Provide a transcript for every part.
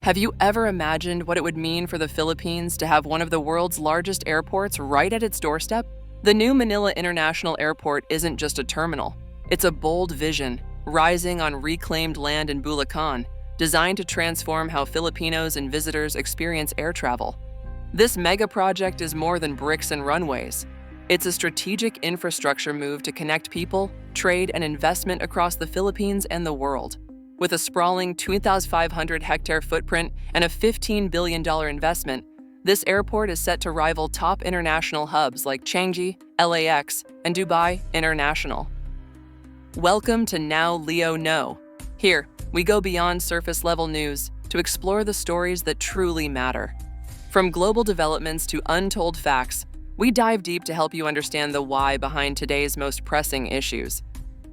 Have you ever imagined what it would mean for the Philippines to have one of the world's largest airports right at its doorstep? The new Manila International Airport isn't just a terminal. It's a bold vision, rising on reclaimed land in Bulacan, designed to transform how Filipinos and visitors experience air travel. This megaproject is more than bricks and runways. It's a strategic infrastructure move to connect people, trade, and investment across the Philippines and the world. With a sprawling 2,500-hectare footprint and a $15 billion investment, this airport is set to rival top international hubs like Changi, LAX, and Dubai International. Welcome to Now Leo Know. Here, we go beyond surface-level news to explore the stories that truly matter. From global developments to untold facts, we dive deep to help you understand the why behind today's most pressing issues.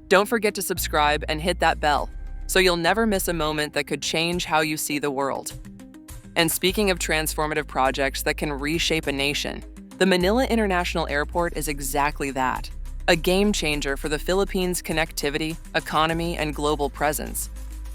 Don't forget to subscribe and hit that bell, so you'll never miss a moment that could change how you see the world. And speaking of transformative projects that can reshape a nation, the Manila International Airport is exactly that, a game changer for the Philippines' connectivity, economy, and global presence.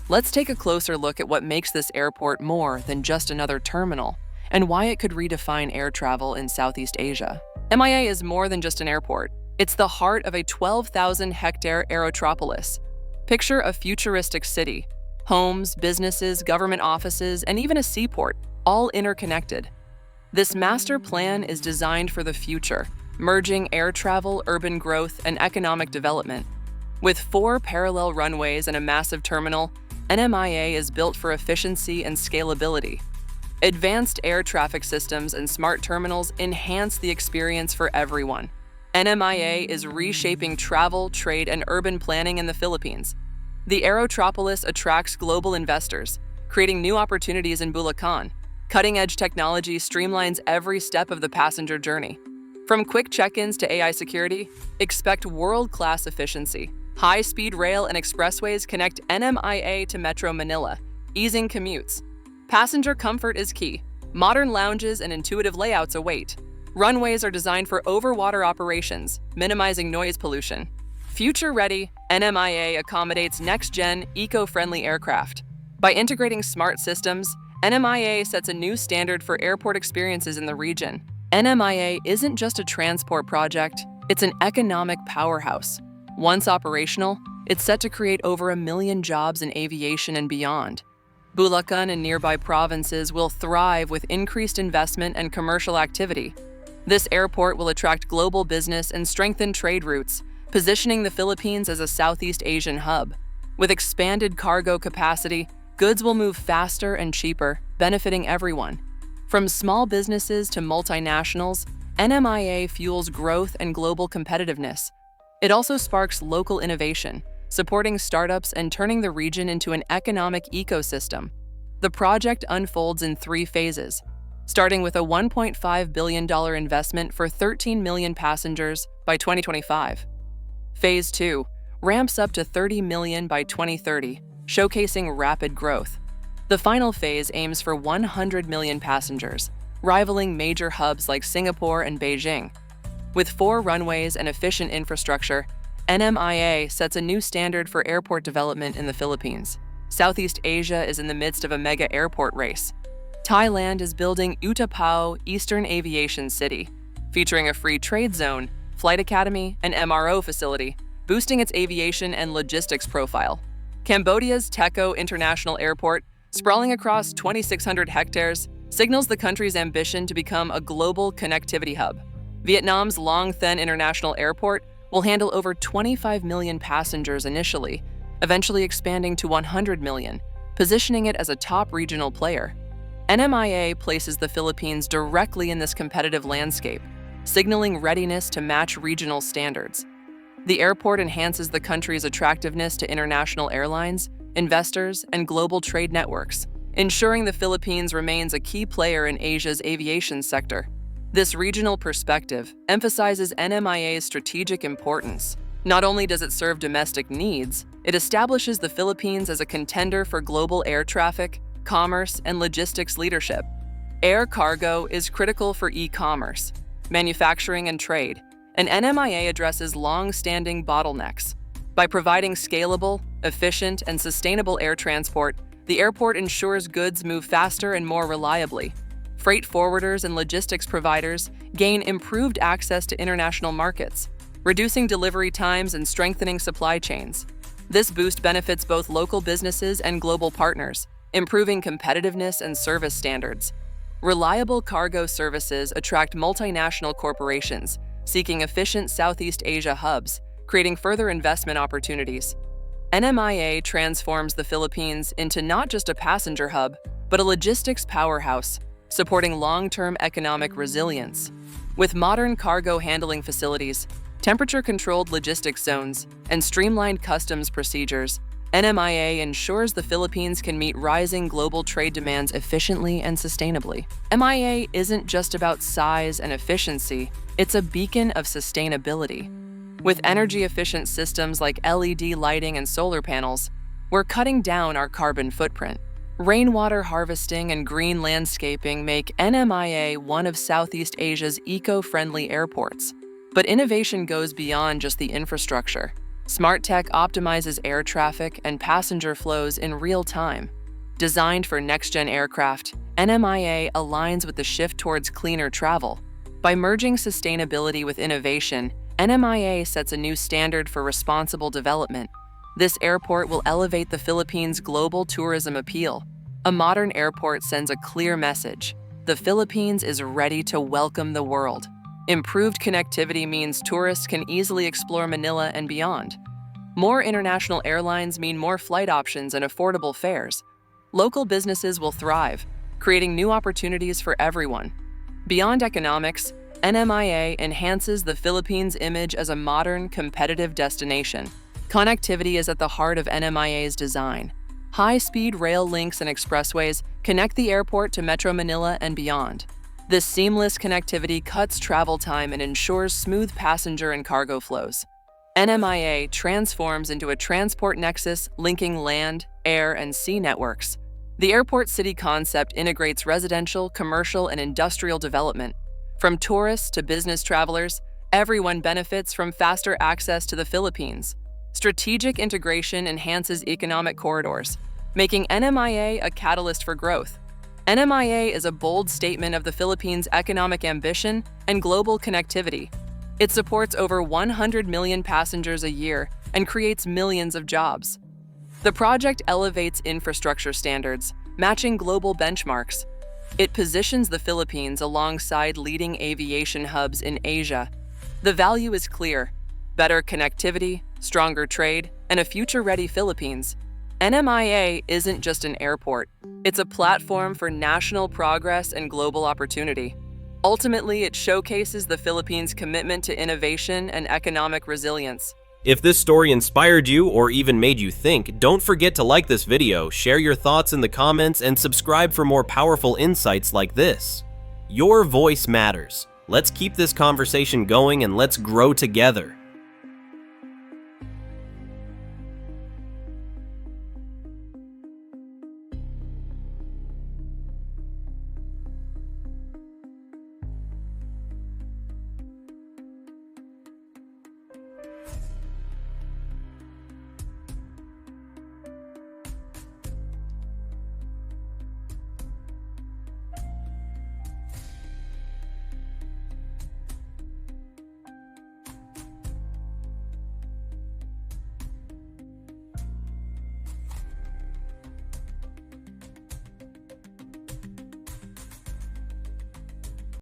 Let's take a closer look at what makes this airport more than just another terminal, and why it could redefine air travel in Southeast Asia. NMIA is more than just an airport. It's the heart of a 12,000-hectare aerotropolis. Picture a futuristic city. Homes, businesses, government offices, and even a seaport, all interconnected. This master plan is designed for the future, merging air travel, urban growth, and economic development. With 4 parallel runways and a massive terminal, NMIA is built for efficiency and scalability. Advanced air traffic systems and smart terminals enhance the experience for everyone. NMIA is reshaping travel, trade, and urban planning in the Philippines. The aerotropolis attracts global investors, creating new opportunities in Bulacan. Cutting-edge technology streamlines every step of the passenger journey. From quick check-ins to AI security, expect world-class efficiency. High-speed rail and expressways connect NMIA to Metro Manila, easing commutes. Passenger comfort is key. Modern lounges and intuitive layouts await. Runways are designed for over-water operations, minimizing noise pollution. Future-ready, NMIA accommodates next-gen, eco-friendly aircraft. By integrating smart systems, NMIA sets a new standard for airport experiences in the region. NMIA isn't just a transport project, it's an economic powerhouse. Once operational, it's set to create over 1 million jobs in aviation and beyond. Bulacan and nearby provinces will thrive with increased investment and commercial activity. This airport will attract global business and strengthen trade routes, positioning the Philippines as a Southeast Asian hub. With expanded cargo capacity, goods will move faster and cheaper, benefiting everyone. From small businesses to multinationals, NMIA fuels growth and global competitiveness. It also sparks local innovation, supporting startups and turning the region into an economic ecosystem. The project unfolds in 3 phases, starting with a $1.5 billion investment for 13 million passengers by 2025. Phase 2 ramps up to 30 million by 2030, showcasing rapid growth. The final phase aims for 100 million passengers, rivaling major hubs like Singapore and Beijing. With 4 runways and efficient infrastructure, NMIA sets a new standard for airport development in the Philippines. Southeast Asia is in the midst of a mega airport race. Thailand is building Utapao Eastern Aviation City, featuring a free trade zone, flight academy, and MRO facility, boosting its aviation and logistics profile. Cambodia's Techo International Airport, sprawling across 2,600 hectares, signals the country's ambition to become a global connectivity hub. Vietnam's Long Thanh International Airport will handle over 25 million passengers initially, eventually expanding to 100 million, positioning it as a top regional player. NMIA places the Philippines directly in this competitive landscape, signaling readiness to match regional standards. The airport enhances the country's attractiveness to international airlines, investors, and global trade networks, ensuring the Philippines remains a key player in Asia's aviation sector. This regional perspective emphasizes NMIA's strategic importance. Not only does it serve domestic needs, it establishes the Philippines as a contender for global air traffic, commerce, and logistics leadership. Air cargo is critical for e-commerce, manufacturing, and trade, and NMIA addresses long-standing bottlenecks. By providing scalable, efficient, and sustainable air transport, The airport ensures goods move faster and more reliably. Freight forwarders and logistics providers gain improved access to international markets, reducing delivery times and strengthening supply chains. This boost benefits both local businesses and global partners, improving competitiveness and service standards. Reliable cargo services attract multinational corporations seeking efficient Southeast Asia hubs, creating further investment opportunities. NMIA transforms the Philippines into not just a passenger hub, but a logistics powerhouse, supporting long-term economic resilience. With modern cargo handling facilities, temperature-controlled logistics zones, and streamlined customs procedures, NMIA ensures the Philippines can meet rising global trade demands efficiently and sustainably. MIA isn't just about size and efficiency, it's a beacon of sustainability. With energy-efficient systems like LED lighting and solar panels, we're cutting down our carbon footprint. Rainwater harvesting and green landscaping make NMIA one of Southeast Asia's eco-friendly airports. But innovation goes beyond just the infrastructure. Smart tech optimizes air traffic and passenger flows in real time. Designed for next-gen aircraft, NMIA aligns with the shift towards cleaner travel. By merging sustainability with innovation, NMIA sets a new standard for responsible development. This airport will elevate the Philippines' global tourism appeal. A modern airport sends a clear message: the Philippines is ready to welcome the world. Improved connectivity means tourists can easily explore Manila and beyond. More international airlines mean more flight options and affordable fares. Local businesses will thrive, creating new opportunities for everyone. Beyond economics, NMIA enhances the Philippines' image as a modern, competitive destination. Connectivity is at the heart of NMIA's design. High-speed rail links and expressways connect the airport to Metro Manila and beyond. This seamless connectivity cuts travel time and ensures smooth passenger and cargo flows. NMIA transforms into a transport nexus linking land, air, and sea networks. The airport city concept integrates residential, commercial, and industrial development. From tourists to business travelers, everyone benefits from faster access to the Philippines. Strategic integration enhances economic corridors, making NMIA a catalyst for growth. NMIA is a bold statement of the Philippines' economic ambition and global connectivity. It supports over 100 million passengers a year and creates millions of jobs. The project elevates infrastructure standards, matching global benchmarks. It positions the Philippines alongside leading aviation hubs in Asia. The value is clear: better connectivity, stronger trade, and a future-ready Philippines. NMIA isn't just an airport. It's a platform for national progress and global opportunity. Ultimately, it showcases the Philippines' commitment to innovation and economic resilience. If this story inspired you or even made you think, don't forget to like this video, share your thoughts in the comments, and subscribe for more powerful insights like this. Your voice matters. Let's keep this conversation going and let's grow together.